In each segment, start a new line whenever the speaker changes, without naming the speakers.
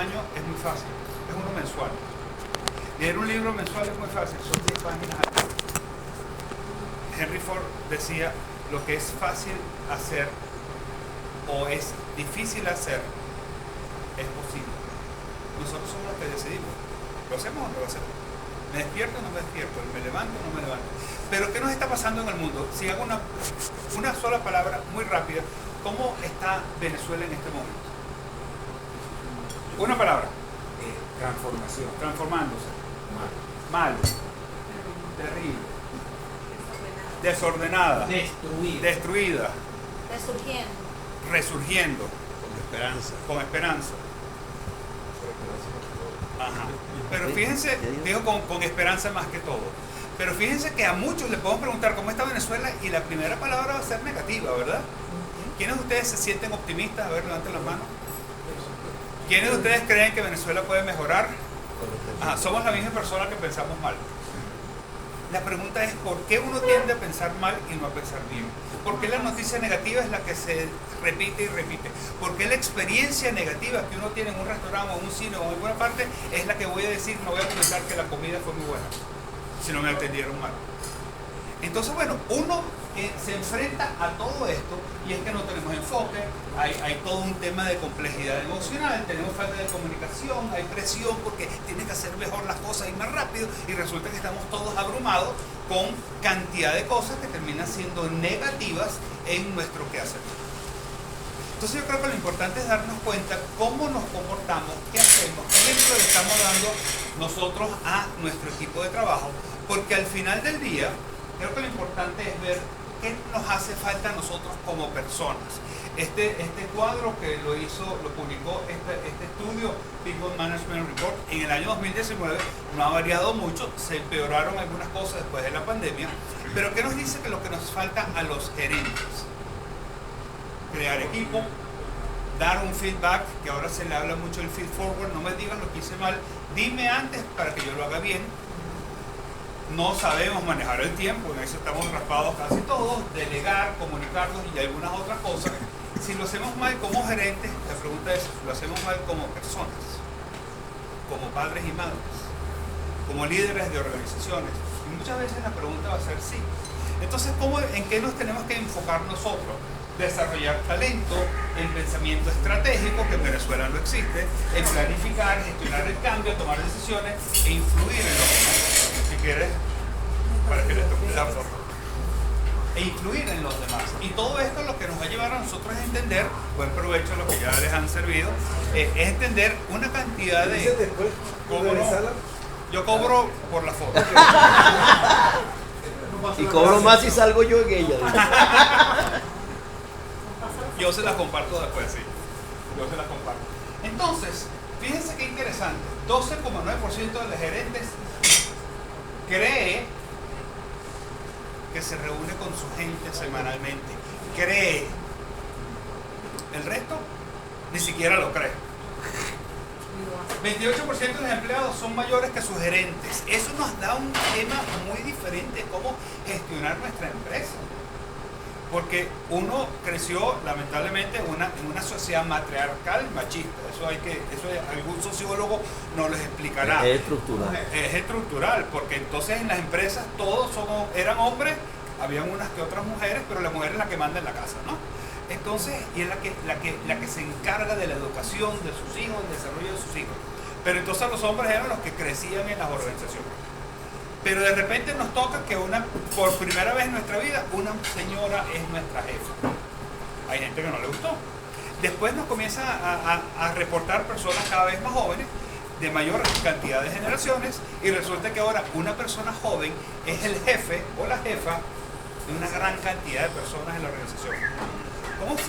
año es muy fácil, es uno mensual. Leer un libro mensual es muy fácil, son 10 páginas al día. Henry Ford decía, lo que es fácil hacer o es difícil hacer, es posible. Nosotros somos los que decidimos, ¿lo hacemos o no lo hacemos? ¿Me despierto o no me despierto? ¿Me levanto o no me levanto? Pero ¿qué nos está pasando en el mundo? Si hago una sola palabra muy rápida, ¿cómo está Venezuela en este momento? Una palabra.
Transformación.
Transformándose. Mal. Terrible. Desordenada. Destruida. Resurgiendo. Con esperanza. Ajá. Pero fíjense, digo con esperanza más que todo. Pero fíjense que a muchos les podemos preguntar cómo está Venezuela y la primera palabra va a ser negativa, ¿verdad? ¿Quiénes de ustedes se sienten optimistas? A ver, levanten las manos. ¿Quiénes de ustedes creen que Venezuela puede mejorar? Ajá, somos la misma persona que pensamos mal. La pregunta es, ¿por qué uno tiende a pensar mal y no a pensar bien? ¿Por qué la noticia negativa es la que se repite y repite? ¿Por qué la experiencia negativa que uno tiene en un restaurante o en un cine o en alguna parte es la que voy a decir, no voy a comentar que la comida fue muy buena, si no me atendieron mal? Entonces, bueno, uno se enfrenta a todo esto y es que no tenemos enfoque, hay todo un tema de complejidad emocional, tenemos falta de comunicación, hay presión porque tienes que hacer mejor las cosas y más rápido y resulta que estamos todos abrumados con cantidad de cosas que terminan siendo negativas en nuestro quehacer. Entonces yo creo que lo importante es darnos cuenta cómo nos comportamos, qué hacemos, qué ejemplo le estamos dando nosotros a nuestro equipo de trabajo, porque al final del día creo que lo importante es ver qué nos hace falta a nosotros como personas. Este cuadro que lo publicó este estudio, People Management Report, en el año 2019, no ha variado mucho, se empeoraron algunas cosas después de la pandemia, pero ¿qué nos dice que lo que nos falta a los gerentes? Crear equipo, dar un feedback, que ahora se le habla mucho del feed forward, no me digas lo que hice mal, dime antes para que yo lo haga bien. No sabemos manejar el tiempo, en eso estamos raspados casi todos, delegar, comunicarnos y algunas otras cosas. Si lo hacemos mal como gerentes, la pregunta es, ¿lo hacemos mal como personas? Como padres y madres, como líderes de organizaciones. Y muchas veces la pregunta va a ser sí. Entonces, ¿en qué nos tenemos que enfocar nosotros? Desarrollar talento, en pensamiento estratégico, que en Venezuela no existe, en planificar, gestionar el cambio, tomar decisiones e influir en los demás. Si quieres, para que les toque la forma. E influir en los demás. Y todo esto lo que nos va a llevar a nosotros a entender, buen provecho a lo que ya les han servido, es entender una cantidad de... ¿Cómo no? Yo cobro por la foto.
Y cobro más si salgo yo en ella.
Yo se las comparto después, sí. Yo se las comparto. Entonces, fíjense qué interesante. 12,9% de los gerentes cree que se reúne con su gente semanalmente. Cree. El resto ni siquiera lo cree. 28% de los empleados son mayores que sus gerentes. Eso nos da un tema muy diferente de cómo gestionar nuestra empresa. Porque uno creció lamentablemente en una sociedad matriarcal machista. Eso algún sociólogo nos lo explicará.
Es estructural.
Es estructural, porque entonces en las empresas todos eran hombres, habían unas que otras mujeres, pero la mujer es la que manda en la casa, ¿no? Entonces, y es la que se encarga de la educación de sus hijos, del desarrollo de sus hijos. Pero entonces los hombres eran los que crecían en las organizaciones. Pero de repente nos toca que por primera vez en nuestra vida, una señora es nuestra jefa. Hay gente que no le gustó. Después nos comienza a reportar personas cada vez más jóvenes, de mayor cantidad de generaciones, y resulta que ahora una persona joven es el jefe o la jefa de una gran cantidad de personas en la organización.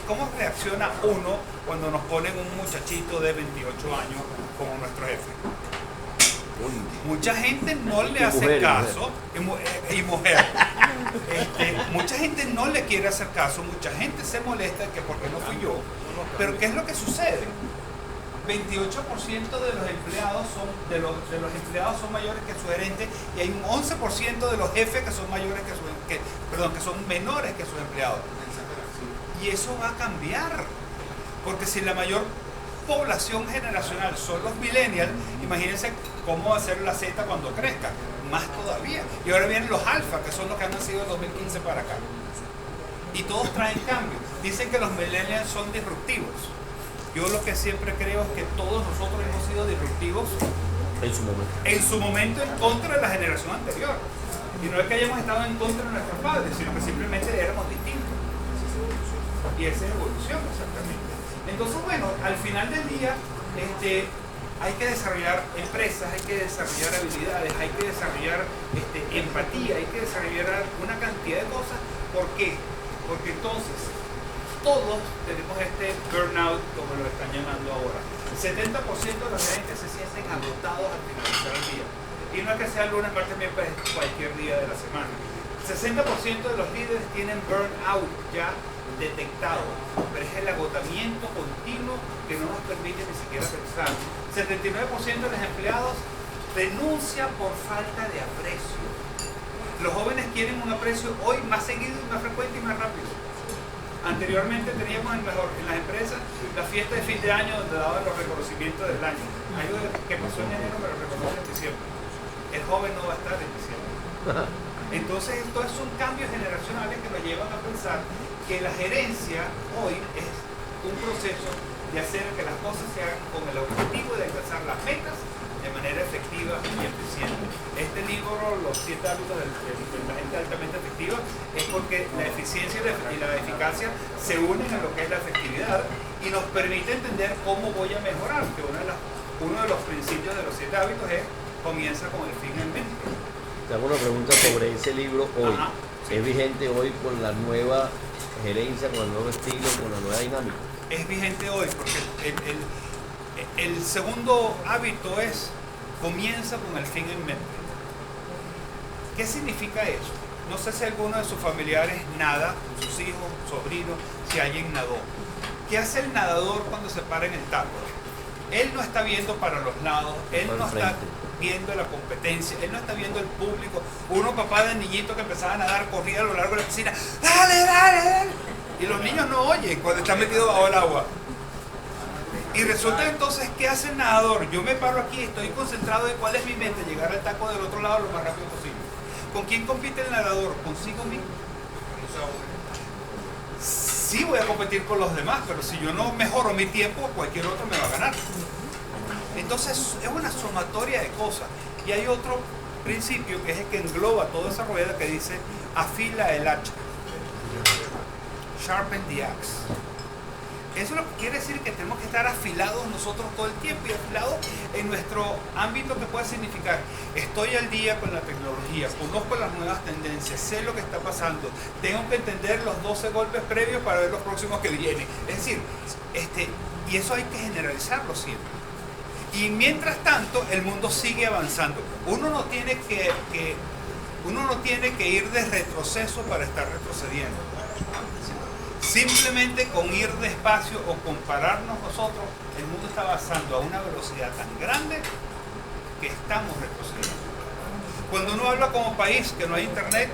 ¿Cómo reacciona uno cuando nos ponen un muchachito de 28 años como nuestro jefe? Mucha gente no le hace caso, y mujer. Mucha gente no le quiere hacer caso, mucha gente se molesta que porque no fui yo. Pero ¿qué es lo que sucede? 28% de los empleados son mayores que su gerente, y hay un 11% de los jefes que son mayores que son menores que sus empleados. Y eso va a cambiar, porque si la mayor población generacional son los millennials, imagínense cómo va a ser la Z cuando crezca, más todavía. Y ahora vienen los alfa, que son los que han nacido en 2015 para acá. Y todos traen cambios. Dicen que los millennials son disruptivos. Yo lo que siempre creo es que todos nosotros hemos sido disruptivos en su momento en contra de la generación anterior. Y no es que hayamos estado en contra de nuestros padres, sino que simplemente éramos distintos. Y esa es evolución, exactamente. Entonces, bueno, al final del día, hay que desarrollar empresas, hay que desarrollar habilidades, hay que desarrollar empatía, hay que desarrollar una cantidad de cosas. ¿Por qué? Porque entonces todos tenemos burnout, como lo están llamando ahora. El 70% de la gente se sienten agotados al finalizar el día. Y no es que sea lunes, martes, miércoles, cualquier día de la semana. El 60% de los líderes tienen burnout ya detectado, pero es el agotamiento continuo que no nos permite ni siquiera pensar. 79% de los empleados denuncia por falta de aprecio. Los jóvenes quieren un aprecio hoy más seguido y más frecuente y más rápido. Anteriormente teníamos en las empresas la fiesta de fin de año donde daban los reconocimientos del año. Algo que pasó en enero pero reconoce en diciembre. El joven no va a estar en diciembre. Entonces estos son cambios generacionales que nos llevan a pensar que la gerencia hoy es un proceso de hacer que las cosas se hagan con el objetivo de alcanzar las metas de manera efectiva y eficiente. Este libro, Los 7 hábitos de la gente altamente efectiva, es porque la eficiencia y la eficacia se unen en lo que es la efectividad y nos permite entender cómo voy a mejorar, que uno de los principios de los 7 hábitos es comienza con el fin en mente.
Te hago una pregunta sobre ese libro hoy.
Ajá, sí.
¿Es vigente hoy con la nueva gerencia, con el nuevo estilo, con la nueva dinámica?
Es vigente hoy porque el segundo hábito es comienza con el fin en mente. ¿Qué significa eso? No sé si alguno de sus familiares nada, sus hijos, sobrinos, si alguien nadó. ¿Qué hace el nadador cuando se para en el taco? Él no está viendo para los lados, él no está viendo la competencia, él no está viendo el público. Uno, papá de niñito que empezaba a nadar, corría a lo largo de la piscina, ¡dale, dale, dale! Y los niños no oyen cuando están metidos bajo el agua. Y resulta entonces, ¿qué hace el nadador? Yo me paro aquí, estoy concentrado en cuál es mi mente, llegar al taco del otro lado lo más rápido posible. ¿Con quién compite el nadador? ¿Consigo mismo? Sí voy a competir con los demás, pero si yo no mejoro mi tiempo, cualquier otro me va a ganar. Entonces es una sumatoria de cosas. Y hay otro principio que es el que engloba toda esa rueda que dice afila el hacha. Sharpen the axe. Eso lo que quiere decir que tenemos que estar afilados nosotros todo el tiempo y afilados en nuestro ámbito que puede significar estoy al día con la tecnología, conozco las nuevas tendencias, sé lo que está pasando, tengo que entender los 12 golpes previos para ver los próximos que vienen. Es decir, y eso hay que generalizarlo siempre. Y mientras tanto, el mundo sigue avanzando. Uno no tiene que ir de retroceso para estar retrocediendo. Simplemente con ir despacio o compararnos nosotros, el mundo está avanzando a una velocidad tan grande que estamos retrocediendo. Cuando uno habla como país que no hay internet,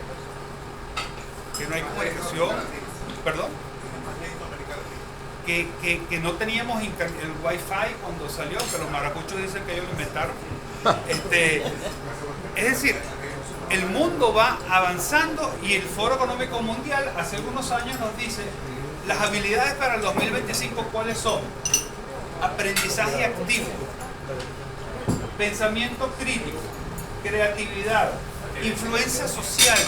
que no hay comunicación, perdón, que no teníamos el wifi cuando salió, que los maracuchos dicen que ellos lo inventaron. Es decir, el mundo va avanzando y el Foro Económico Mundial hace algunos años nos dice las habilidades para el 2025 ¿cuáles son? Aprendizaje activo, pensamiento crítico, creatividad, influencia social.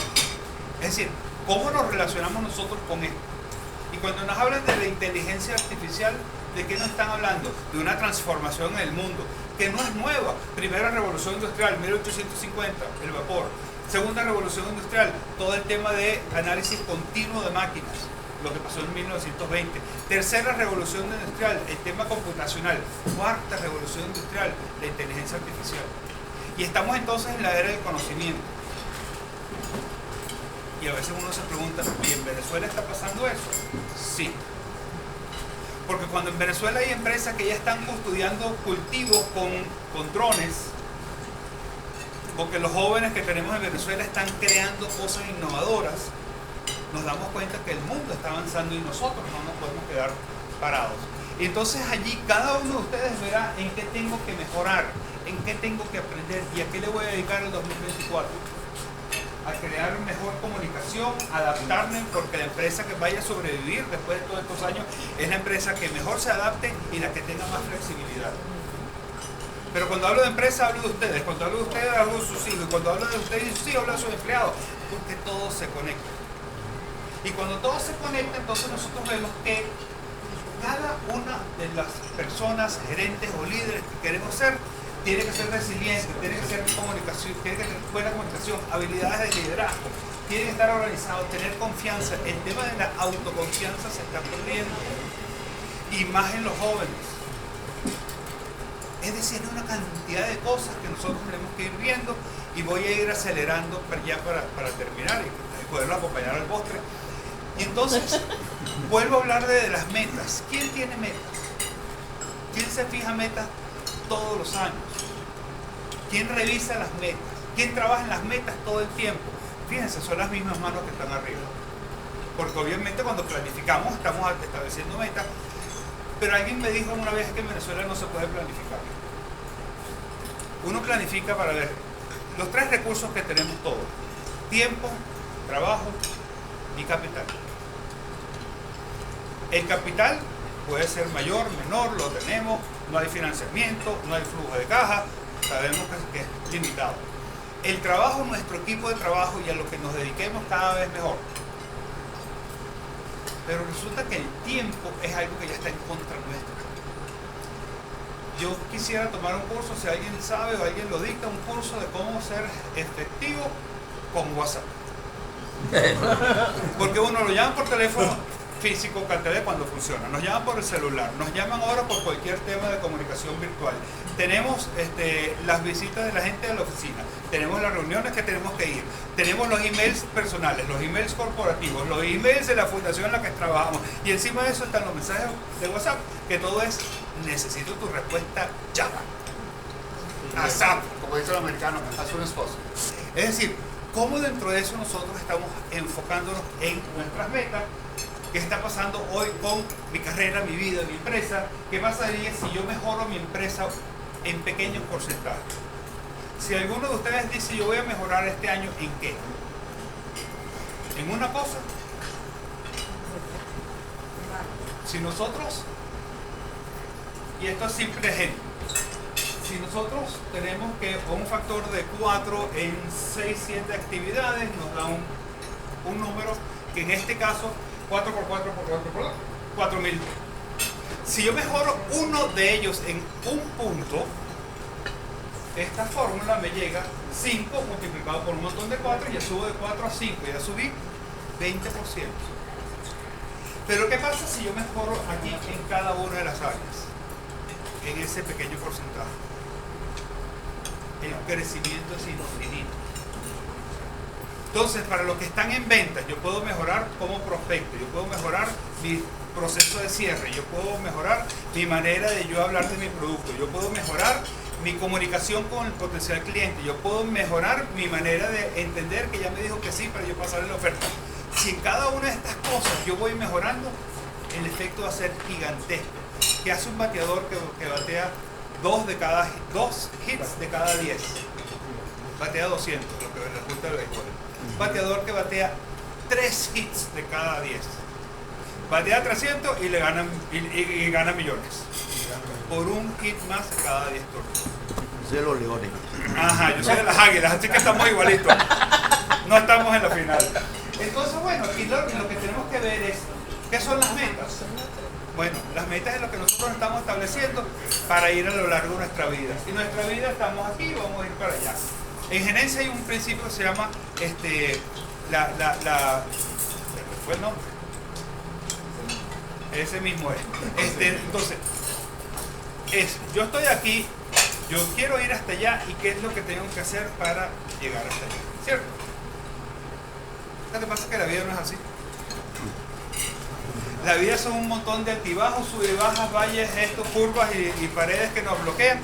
Es decir, ¿cómo nos relacionamos nosotros con esto? Y cuando nos hablan de la inteligencia artificial, ¿de qué nos están hablando? De una transformación en el mundo que no es nueva. Primera revolución industrial, 1850, el vapor. Segunda revolución industrial, todo el tema de análisis continuo de máquinas, lo que pasó en 1920. Tercera revolución industrial, el tema computacional. Cuarta revolución industrial, la inteligencia artificial. Y estamos entonces en la era del conocimiento. Y a veces uno se pregunta, ¿y en Venezuela está pasando eso? Sí. Porque cuando en Venezuela hay empresas que ya están custodiando cultivos con drones, porque los jóvenes que tenemos en Venezuela están creando cosas innovadoras, nos damos cuenta que el mundo está avanzando y nosotros no nos podemos quedar parados. Y entonces allí cada uno de ustedes verá en qué tengo que mejorar, en qué tengo que aprender y a qué le voy a dedicar el 2024. A crear mejor comunicación, adaptarme, porque la empresa que vaya a sobrevivir después de todos estos años es la empresa que mejor se adapte y la que tenga más flexibilidad. Pero cuando hablo de empresa hablo de ustedes, cuando hablo de ustedes hablo de sus hijos, y cuando hablo de ustedes y sus hijos hablo de sus empleados, porque todo se conecta. Y cuando todo se conecta, entonces nosotros vemos que cada una de las personas, gerentes o líderes que queremos ser, tiene que ser resiliente, tiene que ser comunicación, tiene que tener buena comunicación, habilidades de liderazgo, tiene que estar organizado, tener confianza. El tema de la autoconfianza se está perdiendo, y más en los jóvenes. Es decir, hay una cantidad de cosas que nosotros tenemos que ir viendo, y voy a ir acelerando para terminar y poderlo acompañar al postre. Y entonces, vuelvo a hablar de las metas. ¿Quién tiene metas? ¿Quién se fija metas todos los años? ¿Quién revisa las metas? ¿Quién trabaja en las metas todo el tiempo? Fíjense, son las mismas manos que están arriba. Porque obviamente cuando planificamos estamos estableciendo metas, pero alguien me dijo una vez que en Venezuela no se puede planificar. Uno planifica para ver los 3 recursos que tenemos todos: tiempo, trabajo y capital. El capital puede ser mayor, menor, lo tenemos, no hay financiamiento, no hay flujo de caja, sabemos que es limitado. El trabajo, nuestro equipo de trabajo, y a lo que nos dediquemos cada vez mejor. Pero resulta que el tiempo es algo que ya está en contra nuestra. Yo quisiera tomar un curso, si alguien sabe o alguien lo dicta, un curso de cómo ser efectivo con WhatsApp. Porque uno lo llama por teléfono físico, cartel cuando funciona, nos llaman por el celular, nos llaman ahora por cualquier tema de comunicación virtual. Tenemos las visitas de la gente de la oficina, tenemos las reuniones que tenemos que ir, tenemos los emails personales, los emails corporativos, los emails de la fundación en la que trabajamos, y encima de eso están los mensajes de WhatsApp, que todo es: necesito tu respuesta ya. ASAP, como dice el americano, as soon as possible. Es decir, cómo dentro de eso nosotros estamos enfocándonos en nuestras metas. ¿Qué está pasando hoy con mi carrera, mi vida, mi empresa? ¿Qué pasaría si yo mejoro mi empresa en pequeños porcentajes? Si alguno de ustedes dice: yo voy a mejorar este año, ¿en qué? ¿En una cosa? Si nosotros, y esto es simple ejemplo, si nosotros tenemos que un factor de 4 en 6, 7 actividades nos da un número que en este caso 4 por 4 por 4 por 4.000. Si yo mejoro uno de ellos en un punto, esta fórmula me llega 5 multiplicado por un montón de 4, ya subo de 4 a 5, ya subí 20%. Pero ¿qué pasa si yo mejoro aquí en cada una de las áreas? En ese pequeño porcentaje. El crecimiento es infinito. Entonces, para los que están en ventas, yo puedo mejorar como prospecto, yo puedo mejorar mi proceso de cierre, yo puedo mejorar mi manera de yo hablar de mi producto, yo puedo mejorar mi comunicación con el potencial cliente, yo puedo mejorar mi manera de entender que ya me dijo que sí para yo pasarle la oferta. Si en cada una de estas cosas yo voy mejorando, el efecto va a ser gigantesco. ¿Qué hace un bateador que batea 2 hits de cada 10? Batea 200, lo que resulta del béisbol. Bateador que batea 3 hits de cada 10. Batea 300 y le gana, y gana millones. Por un hit más de cada 10 turnos.
Yo soy de los Leones.
Ajá, yo soy de las Águilas, así que estamos igualitos. No estamos en la final. Entonces, bueno, aquí lo que tenemos que ver es, ¿qué son las metas? Bueno, las metas es lo que nosotros estamos estableciendo para ir a lo largo de nuestra vida. Si nuestra vida estamos aquí, vamos a ir para allá. En gerencia hay un principio que se llama, ¿fue el nombre? Ese mismo es. Entonces, yo estoy aquí, yo quiero ir hasta allá, y qué es lo que tengo que hacer para llegar hasta allá, ¿cierto? ¿Qué te pasa? Que la vida no es así. La vida son un montón de altibajos, sub y bajas, valles, curvas y paredes que nos bloquean,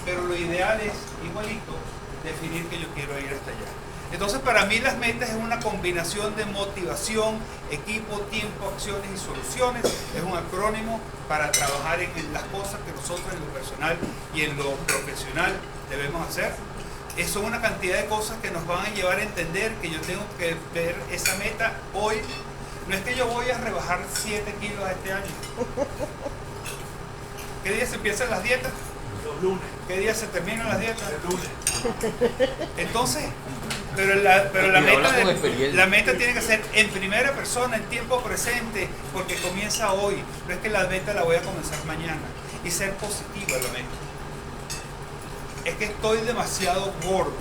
pero lo ideal es igualito definir que yo quiero ir hasta allá. Entonces, para mí las metas es una combinación de motivación, equipo, tiempo, acciones y soluciones. Es un acrónimo para trabajar en las cosas que nosotros en lo personal y en lo profesional debemos hacer. Son una cantidad de cosas que nos van a llevar a entender que yo tengo que ver esa meta hoy. No es que yo voy a rebajar 7 kilos este año. ¿Qué día se empiezan las dietas?
Los lunes.
¿Qué día se terminan las dietas?
El lunes.
Entonces, pero la meta tiene que ser en primera persona, en tiempo presente, porque comienza hoy. No es que la meta la voy a comenzar mañana. Y ser positiva la meta. Es que estoy demasiado gordo.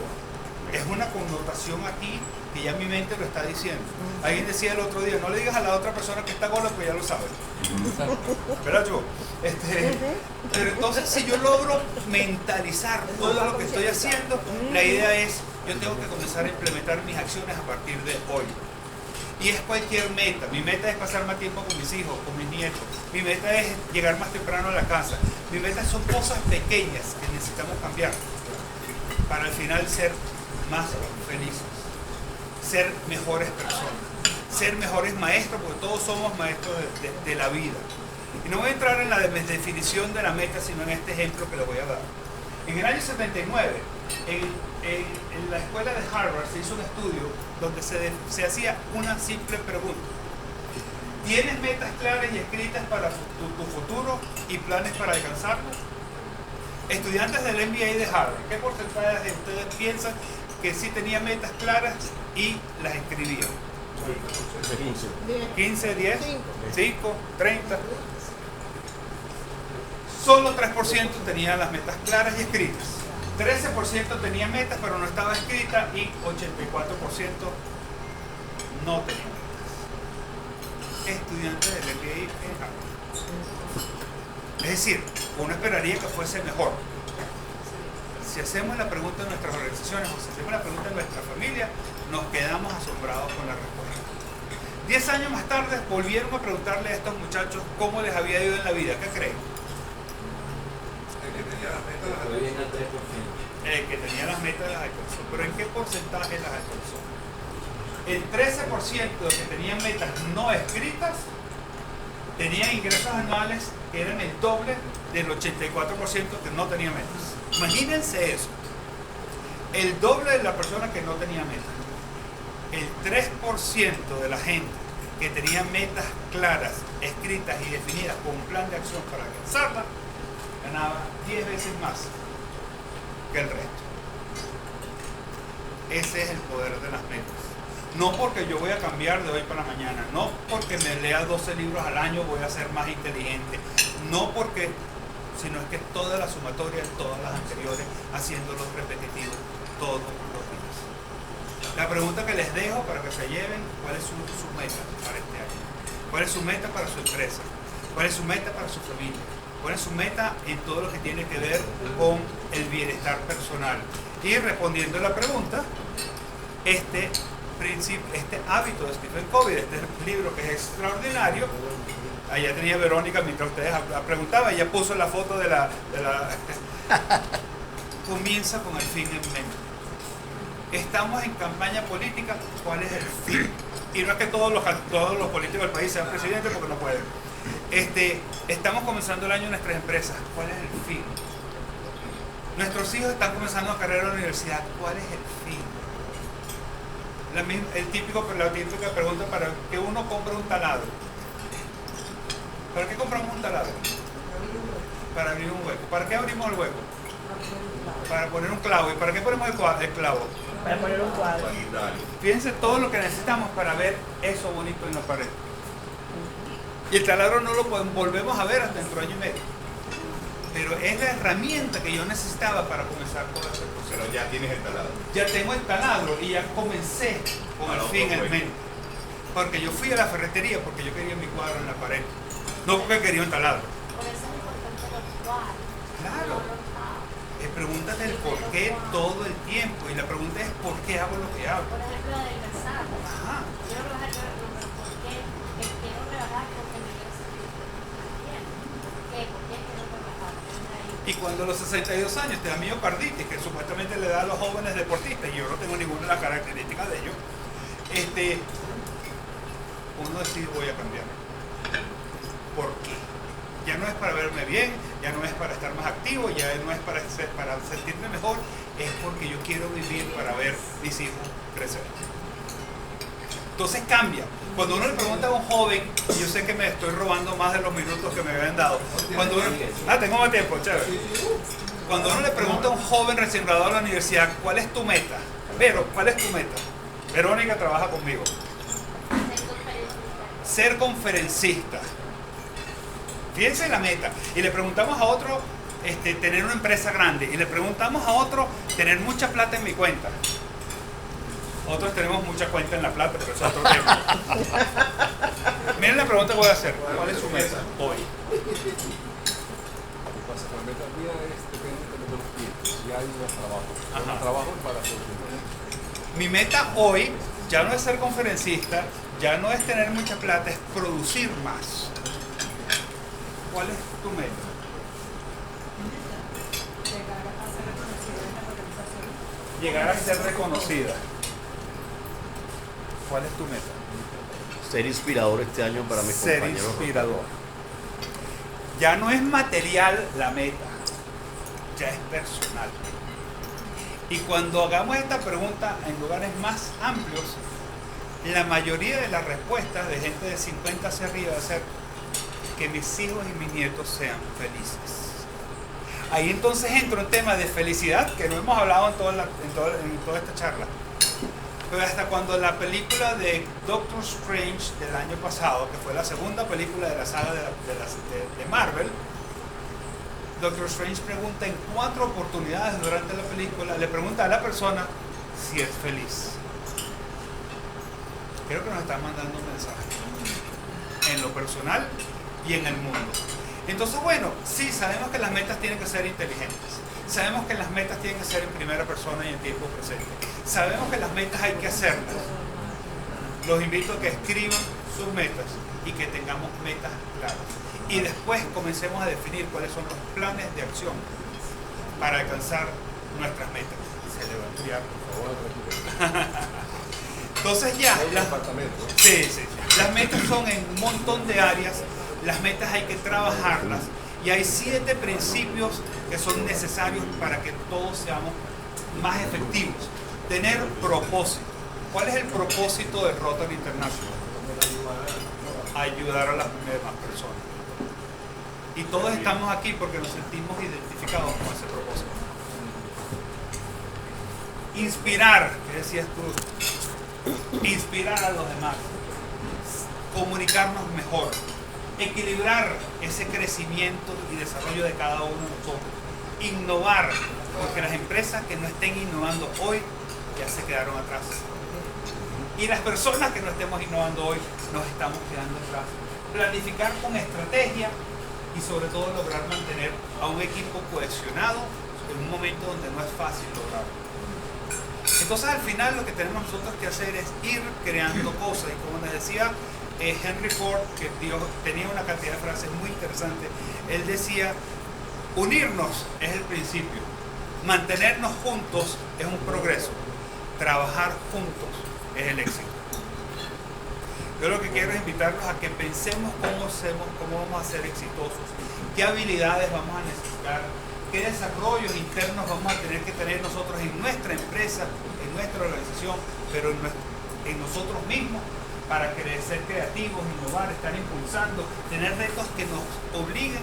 Es una connotación aquí que ya mi mente lo está diciendo. Alguien decía el otro día, no le digas a la otra persona que está gorda, pues ya lo sabe. ¿Verdad, yo? Pero entonces, si yo logro mentalizar todo lo que estoy haciendo, la idea es, yo tengo que comenzar a implementar mis acciones a partir de hoy. Y es cualquier meta. Mi meta es pasar más tiempo con mis hijos, con mis nietos. Mi meta es llegar más temprano a la casa. Mi meta son cosas pequeñas que necesitamos cambiar para al final ser más felices, ser mejores personas, ser mejores maestros, porque todos somos maestros de la vida. Y no voy a entrar en la definición de la meta, sino en este ejemplo que les voy a dar. En el año 79, en la escuela de Harvard se hizo un estudio donde se hacía una simple pregunta. ¿Tienes metas claras y escritas para tu futuro y planes para alcanzarlo? Estudiantes del MBA de Harvard, ¿qué porcentaje de ustedes piensan que sí tenían metas claras y las escribían? 15, 10, 5, 30. Solo 3% tenían las metas claras y escritas. 13% tenía metas pero no estaba escrita y 84% no tenía metas. Estudiantes del MBA en Harvard. Es decir, uno esperaría que fuese mejor. Si hacemos la pregunta en nuestras organizaciones o si hacemos la pregunta en nuestra familia, nos quedamos asombrados con la respuesta. 10 años más tarde volvieron a preguntarle a estos muchachos cómo les había ido en la vida. ¿Qué creen? El que tenía las metas las alcanzó. ¿Pero en qué porcentaje las alcanzó? El 13% de los que tenían metas no escritas tenían ingresos anuales que eran el doble del 84% que no tenía metas. Imagínense eso. El doble de la persona que no tenía metas. El 3% de la gente que tenía metas claras, escritas y definidas con un plan de acción para alcanzarlas, ganaba 10 veces más que el resto. Ese es el poder de las metas. No porque yo voy a cambiar de hoy para mañana, no porque me lea 12 libros al año voy a ser más inteligente, no porque, sino es que toda la sumatoria de todas las anteriores, haciéndolo repetitivo todos los días. La pregunta que les dejo para que se lleven, ¿cuál es su meta para este año? ¿Cuál es su meta para su empresa? ¿Cuál es su meta para su familia? ¿Cuál es su meta en todo lo que tiene que ver con el bienestar personal? Y respondiendo a la pregunta, este hábito de Stephen Covey, este libro que es extraordinario, allá tenía Verónica mientras ustedes preguntaban, ella puso la foto de la comienza con el fin en mente. Estamos en campaña política, ¿cuál es el fin? Y no es que todos los políticos del país sean presidentes porque no pueden. Estamos comenzando el año en nuestras empresas, ¿cuál es el fin? Nuestros hijos están comenzando una carrera en la universidad, ¿cuál es el fin? La típica pregunta para que uno compre un taladro. ¿Para qué compramos un taladro? Para abrir un hueco. ¿Para qué abrimos el hueco? Para poner un clavo. ¿Y para qué ponemos el clavo?
Para poner un cuadro.
Fíjense todo lo que necesitamos para ver eso bonito en la pared. Y el taladro no lo volvemos a ver hasta dentro de año y medio. Pero es la herramienta que yo necesitaba para comenzar todo este proceso.
Pero ya tienes el taladro.
Ya tengo el taladro y ya comencé con el fin en mente. Porque yo fui a la ferretería porque yo quería mi cuadro en la pared. No porque quería un taladro.
Por eso es importante los cuadros.
Claro. Pregúntate el por qué todo el tiempo. Y la pregunta es ¿por qué hago lo que hago?
Por ejemplo, adelgazar.
Ajá.
Quiero rebajar, pero ¿por qué? Quiero rebajar porque me quiero sentir bien. ¿Por qué? ¿Por qué quiero rebajar?
Y cuando a los 62 años te da miocarditis, que supuestamente le da a los jóvenes deportistas, y yo no tengo ninguna de las características de ellos, uno decide voy a cambiar. ¿Por qué? Ya no es para verme bien, ya no es para estar más activo, ya no es para sentirme mejor, es porque yo quiero vivir para ver mis hijos crecer. Entonces cambia. Cuando uno le pregunta a un joven, y yo sé que me estoy robando más de los minutos que me habían dado. Cuando uno, tengo más tiempo, chévere. Cuando uno le pregunta a un joven recién graduado de la universidad, ¿cuál es tu meta? Vero, ¿cuál es tu meta? Verónica trabaja conmigo. Ser conferencista. Fíjense en la meta. Y le preguntamos a otro, tener una empresa grande. Y le preguntamos a otro, tener mucha plata en mi cuenta. Otros tenemos mucha cuenta en la plata, pero eso es otro tema. Miren la pregunta que voy a hacer. ¿Cuál es su meta hoy?
La meta mía es depende de los clientes. Si hay un trabajo. Un trabajo para solucionar.
Mi meta hoy ya no es ser conferencista, ya no es tener mucha plata, es producir más. ¿Cuál es tu meta? Llegar a ser reconocida. ¿Cuál es tu meta?
Ser inspirador este año para mis compañeros.
Ser inspirador. Ya no es material la meta, ya es personal. Y cuando hagamos esta pregunta en lugares más amplios, la mayoría de las respuestas de gente de 50 hacia arriba va a ser que mis hijos y mis nietos sean felices. Ahí entonces entro en tema de felicidad, que no hemos hablado en toda esta charla. Pero hasta cuando la película de Doctor Strange del año pasado, que fue la segunda película de la saga de Marvel, Doctor Strange pregunta en 4 oportunidades durante la película, le pregunta a la persona si es feliz. Creo que nos están mandando un mensaje en lo personal y en el mundo. Entonces, bueno, sí, sabemos que las metas tienen que ser inteligentes. Sabemos que las metas tienen que ser en primera persona y en tiempo presente. Sabemos que las metas hay que hacerlas. Los invito a que escriban sus metas y que tengamos metas claras. Y después comencemos a definir cuáles son los planes de acción para alcanzar nuestras metas. Se le va a enviar, por favor. Entonces ya, las metas son en un montón de áreas. Las metas hay que trabajarlas. Y hay 7 principios que son necesarios para que todos seamos más efectivos. Tener propósito. ¿Cuál es el propósito de Rotary International? Ayudar a las demás personas. Y todos estamos aquí porque nos sentimos identificados con ese propósito. Inspirar, ¿qué decías tú? Inspirar a los demás. Comunicarnos mejor. Equilibrar ese crecimiento y desarrollo de cada uno de nosotros. Innovar, porque las empresas que no estén innovando hoy ya se quedaron atrás. Y las personas que no estemos innovando hoy nos estamos quedando atrás. Planificar con estrategia y sobre todo lograr mantener a un equipo cohesionado en un momento donde no es fácil lograrlo. Entonces al final lo que tenemos nosotros que hacer es ir creando cosas. Y como les decía Henry Ford, que tenía una cantidad de frases muy interesantes, él decía, unirnos es el principio, mantenernos juntos es un progreso, trabajar juntos es el éxito. Yo lo que quiero es invitarlos a que pensemos cómo vamos a ser exitosos, qué habilidades vamos a necesitar, qué desarrollos internos vamos a tener que tener nosotros en nuestra empresa, en nuestra organización, pero en nosotros mismos, para ser creativos, innovar, estar impulsando, tener retos que nos obliguen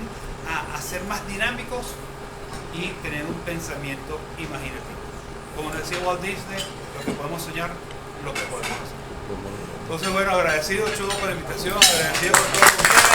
a ser más dinámicos y tener un pensamiento imaginativo. Como decía Walt Disney, lo que podemos soñar, lo que podemos hacer. Entonces, bueno, agradecido Chugo por la invitación, agradecido por todo ustedes.